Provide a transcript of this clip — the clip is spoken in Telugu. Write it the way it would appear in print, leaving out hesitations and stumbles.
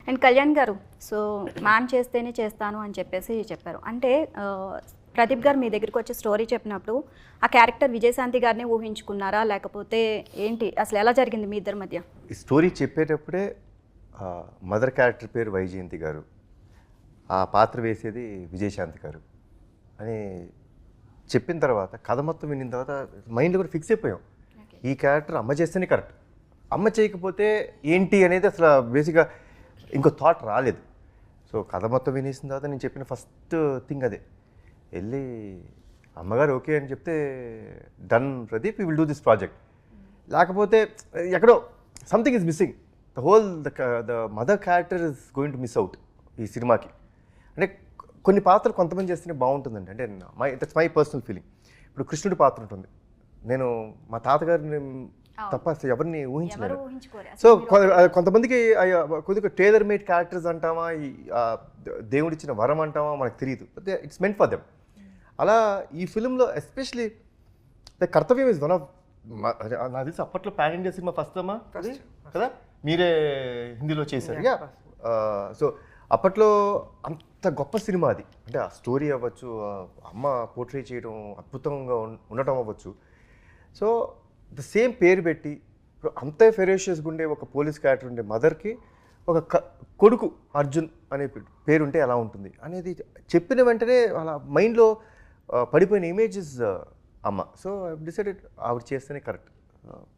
అండ్ కళ్యాణ్ గారు, సో మ్యామ్ చేస్తేనే చేస్తాను అని చెప్పేసి చెప్పారు. అంటే ప్రదీప్ గారు మీ దగ్గరికి వచ్చి స్టోరీ చెప్పినప్పుడు ఆ క్యారెక్టర్ విజయశాంతి గారిని ఊహించుకున్నారా, లేకపోతే ఏంటి, అసలు ఎలా జరిగింది మీ ఇద్దరి మధ్య? ఈ స్టోరీ చెప్పేటప్పుడే మదర్ క్యారెక్టర్ పేరు వైజయంతి గారు, ఆ పాత్ర వేసేది విజయశాంతి గారు అని చెప్పిన తర్వాత, కథ మొత్తం విన్న తర్వాత మైండ్లో కూడా ఫిక్స్ అయిపోయాం. ఈ క్యారెక్టర్ అమ్మ చేస్తేనే కరెక్ట్, అమ్మ చేయకపోతే ఏంటి అనేది అసలు బేసిక్గా ఇంకో థాట్ రాలేదు. సో కథ మొత్తం వినేసిన తర్వాత నేను చెప్పిన ఫస్ట్ థింగ్ అదే, వెళ్ళి అమ్మగారు ఓకే అని చెప్తే done Pradeep, we will do this project. లేకపోతే ఎక్కడో something is missing, the mother character is going to miss out ఈ సినిమాకి. అంటే కొన్ని పాత్రలు కొంతమంది చేస్తేనే బాగుంటుందండి. అంటే దట్స్ మై పర్సనల్ ఫీలింగ్. ఇప్పుడు కృష్ణుడి పాత్ర ఉంటుంది, నేను మా తాతగారిని తప్ప అసలు ఎవరిని ఊహించలేదు. సో కొంతమందికి కొద్దిగా టేలర్ మేడ్ క్యారెక్టర్స్ అంటామా, దేవుడిచ్చిన వరం అంటామా మనకు తెలియదు, ఇట్స్ మెంట్ ఫర్ దెమ్. అలా ఈ ఫిలింలో ఎస్పెషలీ ద కర్తవ్యం ఇస్ వన్ ఆఫ్, నాకు తెలిసి అప్పట్లో పాన్ ఇండియా సినిమా ఫస్ట్ అమ్మా కదా, మీరే హిందీలో చేశారు. సో అప్పట్లో అంత గొప్ప సినిమా అది. అంటే ఆ స్టోరీ అవ్వచ్చు, అమ్మ పోర్ట్రే చేయడం అద్భుతంగా ఉండటం అవ్వచ్చు. సో ద సేమ్ పేరు పెట్టి ఇప్పుడు అంతే ఫెరోషియస్గా ఉండే ఒక పోలీస్ క్యారెక్టర్ ఉండే మదర్కి ఒక కొడుకు అర్జున్ అనే పేరు ఉంటే ఎలా ఉంటుంది అనేది చెప్పిన వెంటనే అలా మైండ్లో పడిపోయిన ఇమేజెస్ అమ్మ. సో ఐ డిసైడెడ్ ఆవిడ చేస్తేనే కరెక్ట్.